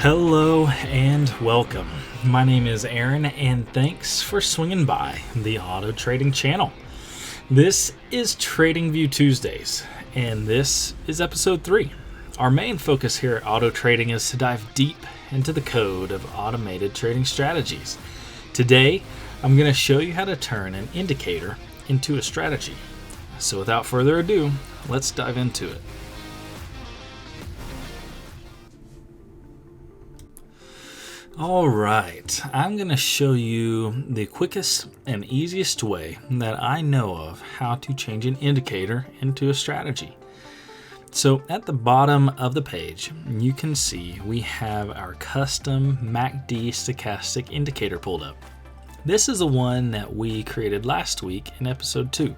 Hello and welcome. My name is Aaron and thanks for swinging by the Auto Trading channel. This is TradingView Tuesdays and this is episode 3. Our main focus here at Auto Trading is to dive deep into the code of automated trading strategies. Today, I'm going to show you how to turn an indicator into a strategy. So without further ado, let's dive into it. All right, I'm going to show you the quickest and easiest way that I know of how to change an indicator into a strategy. So at the bottom of the page, you can see we have our custom MACD stochastic indicator pulled up. This is the one that we created last week in episode 2.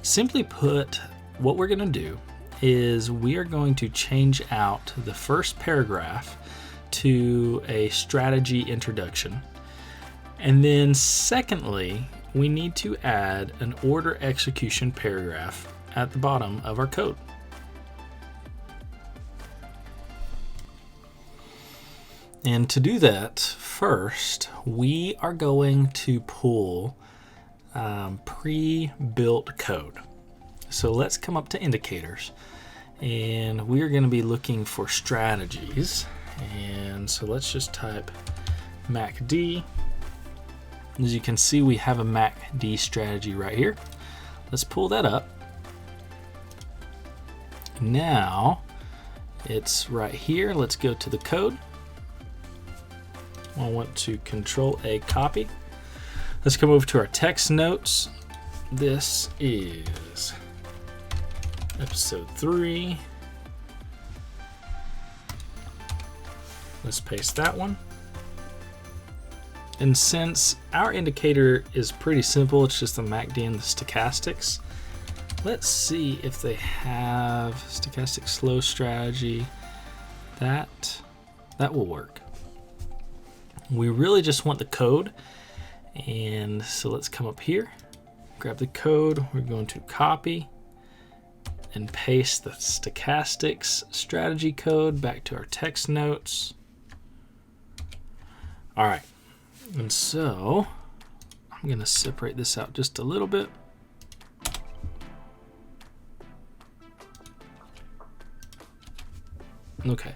Simply put, what we're going to do is we are going to change out the first paragraph to a strategy introduction. And then secondly, we need to add an order execution paragraph at the bottom of our code. And to do that, first, we are going to pull pre-built code. So let's come up to indicators, and we're going to be looking for strategies. And so let's just type MACD. As you can see, we have a MACD strategy right here. Let's pull that up. Now it's right here. Let's go to the code. I want to Control A copy. Let's come over to our text notes. This is episode 3. Let's paste that one. And since our indicator is pretty simple, it's just the MACD and the stochastics, let's see if they have stochastic slow strategy. That will work. We really just want the code. And so let's come up here, grab the code. We're going to copy and paste the stochastics strategy code back to our text notes. All right, and so I'm going to separate this out just a little bit. Okay,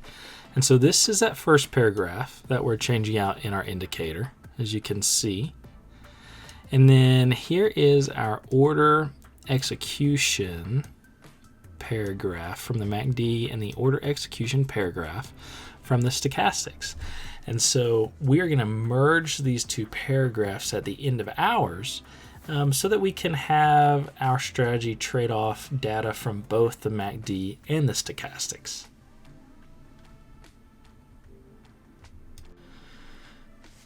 and so this is that first paragraph that we're changing out in our indicator, as you can see. And then here is our order execution paragraph from the MACD and the order execution paragraph from the stochastics. And so we are going to merge these two paragraphs at the end of ours so that we can have our strategy trade off data from both the MACD and the stochastics.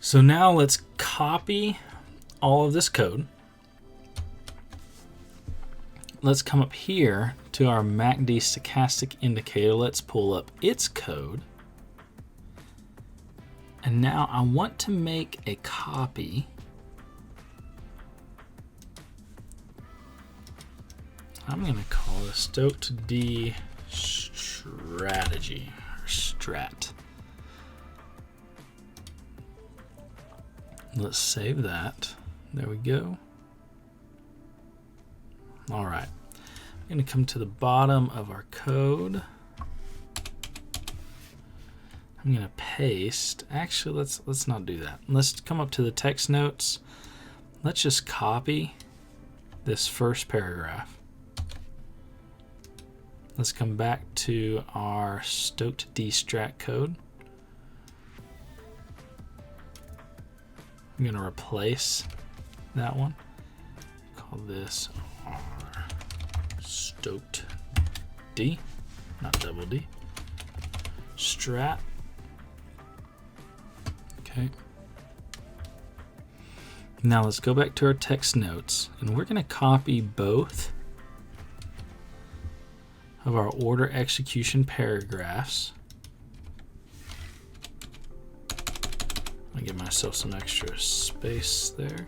So now let's copy all of this code. Let's come up here to our MACD stochastic indicator. Let's pull up its code. And now I want to make a copy. I'm going to call this Stoked D strategy or strat. Let's save that. There we go. All right. I'm going to come to the bottom of our code. I'm going to paste. Actually, let's not do that. Let's come up to the text notes. Let's just copy this first paragraph. Let's come back to our Stoked D strat code. I'm going to replace that one. Call this our Stoked D, not double D. Strat. Okay. Now let's go back to our text notes, and we're going to copy both of our order execution paragraphs. I'll give myself some extra space there.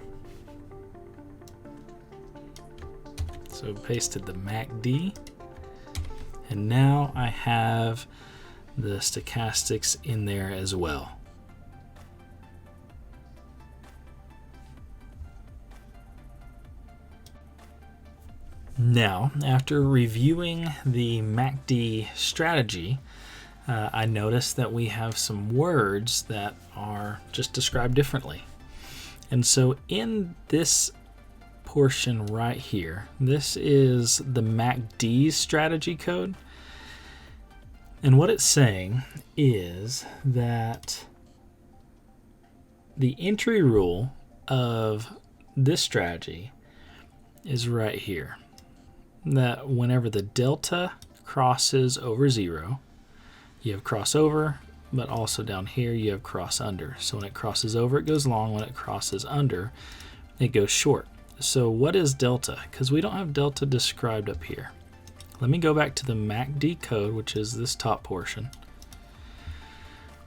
So pasted the MACD, and now I have the stochastics in there as well. Now, after reviewing the MACD strategy, I noticed that we have some words that are just described differently. And so in this portion right here, this is the MACD strategy code. And what it's saying is that the entry rule of this strategy is right here. That whenever the delta crosses over 0, you have crossover, but also down here you have cross under. So when it crosses over, it goes long. When it crosses under, it goes short. So what is delta? Because we don't have delta described up here. Let me go back to the MACD code, which is this top portion.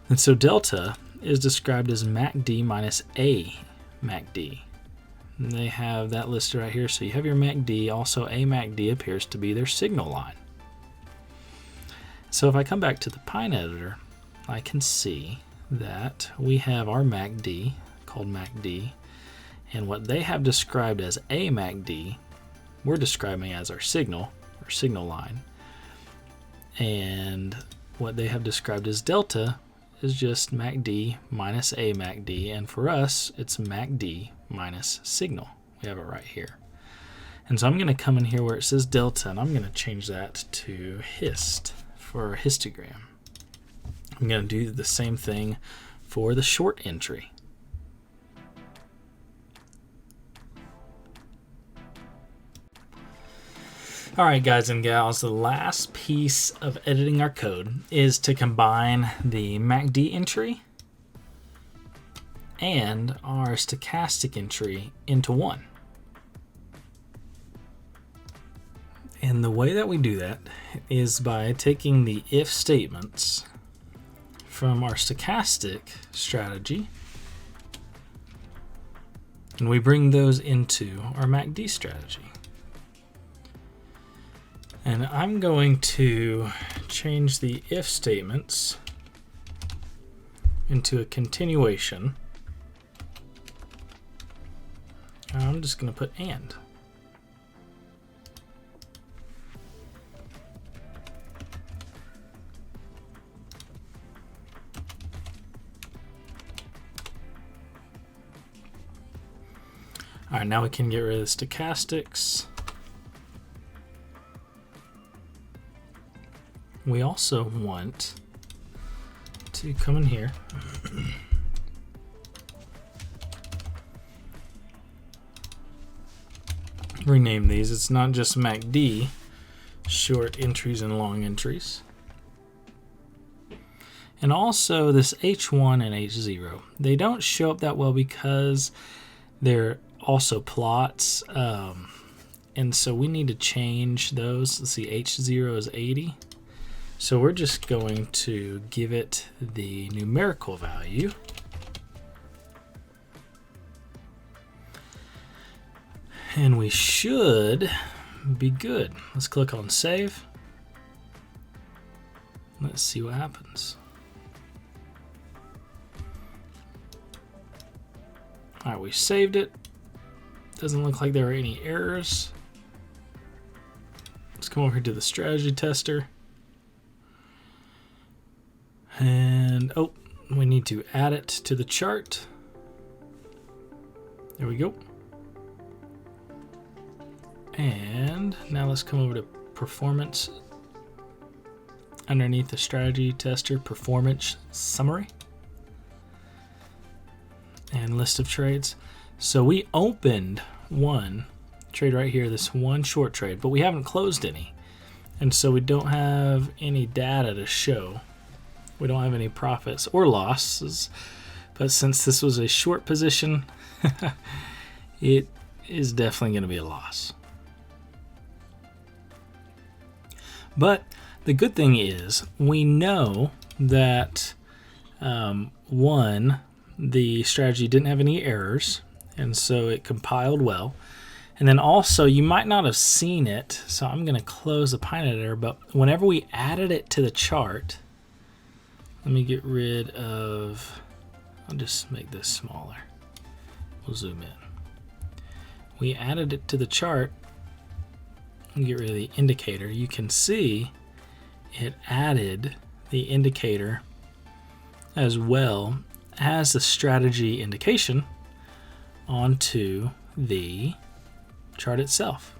And so delta is described as MACD minus A MACD. And they have that listed right here. So you have your MACD. Also, A MACD appears to be their signal line. So if I come back to the Pine editor, I can see that we have our MACD called MACD, and what they have described as A MACD, we're describing as our signal line. And what they have described as delta is just MACD minus A MACD, and for us, it's MACD minus signal. We have it right here. And so I'm going to come in here where it says delta, and I'm going to change that to hist for a histogram. I'm going to do the same thing for the short entry. All right, guys and gals, the last piece of editing our code is to combine the MACD entry and our stochastic entry into one. And the way that we do that is by taking the if statements from our stochastic strategy and we bring those into our MACD strategy. And I'm going to change the if statements into a continuation. I'm just going to put and. All right, now we can get rid of the stochastics. We also want to come in here rename these. It's not just MACD, short entries and long entries. And also this H1 and H0. They don't show up that well because they're also plots. And so we need to change those. Let's see, H0 is 80. So we're just going to give it the numerical value. And we should be good. Let's click on save. Let's see what happens. All right, we saved it. Doesn't look like there are any errors. Let's come over here to the strategy tester. And oh, we need to add it to the chart. There we go. And now let's come over to performance. Underneath the strategy tester, performance summary and list of trades. So we opened one trade right here, this one short trade, but we haven't closed any. And so we don't have any data to show. We don't have any profits or losses, but since this was a short position, it is definitely going to be a loss. But the good thing is we know that one, the strategy didn't have any errors, and so it compiled well. And then also, you might not have seen it, so I'm going to close the Pine editor, but whenever we added it to the chart, Let me get rid of, I'll just make this smaller. We'll zoom in. We added it to the chart and get rid of the indicator. You can see it added the indicator as well as the strategy indication onto the chart itself.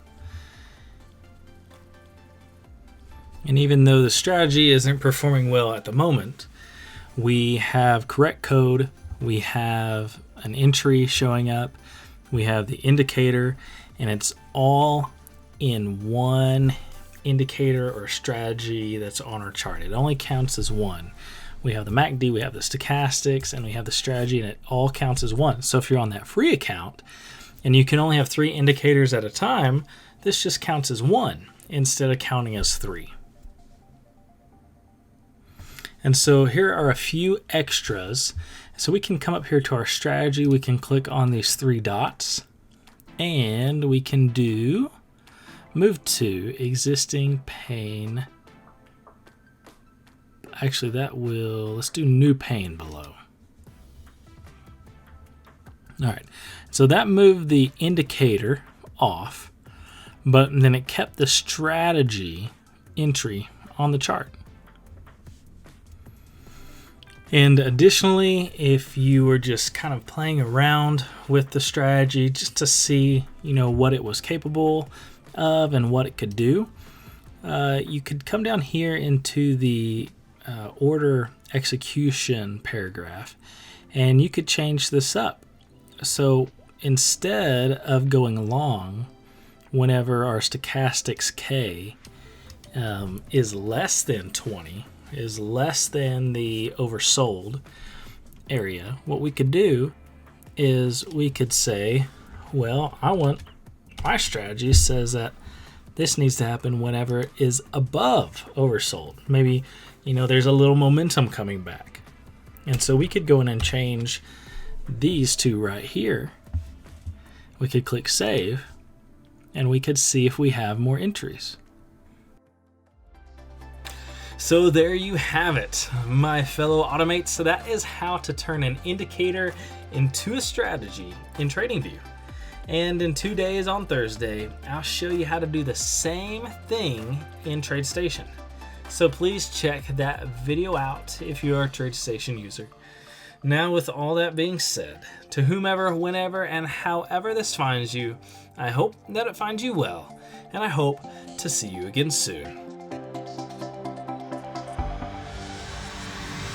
And even though the strategy isn't performing well at the moment, we have correct code, we have an entry showing up, we have the indicator, and it's all in one indicator or strategy that's on our chart. It only counts as one. We have the MACD, we have the stochastics, and we have the strategy, and it all counts as one. So if you're on that free account and you can only have 3 indicators at a time, this just counts as one instead of counting as 3. And so here are a few extras. So we can come up here to our strategy. We can click on these 3 dots and we can do move to existing pane. Actually, let's do new pane below. All right, so that moved the indicator off, but then it kept the strategy entry on the chart. And additionally, if you were just kind of playing around with the strategy just to see, what it was capable of and what it could do, you could come down here into the order execution paragraph, and you could change this up. So instead of going long, whenever our stochastics K is less than 20, is less than the oversold area, what we could do is we could say, well, my strategy says that this needs to happen whenever it is above oversold. Maybe, there's a little momentum coming back. And so we could go in and change these 2 right here. We could click save and we could see if we have more entries. So there you have it, my fellow automates. So that is how to turn an indicator into a strategy in TradingView. And in 2 days on Thursday, I'll show you how to do the same thing in TradeStation. So please check that video out if you are a TradeStation user. Now, with all that being said, to whomever, whenever, and however this finds you, I hope that it finds you well, and I hope to see you again soon.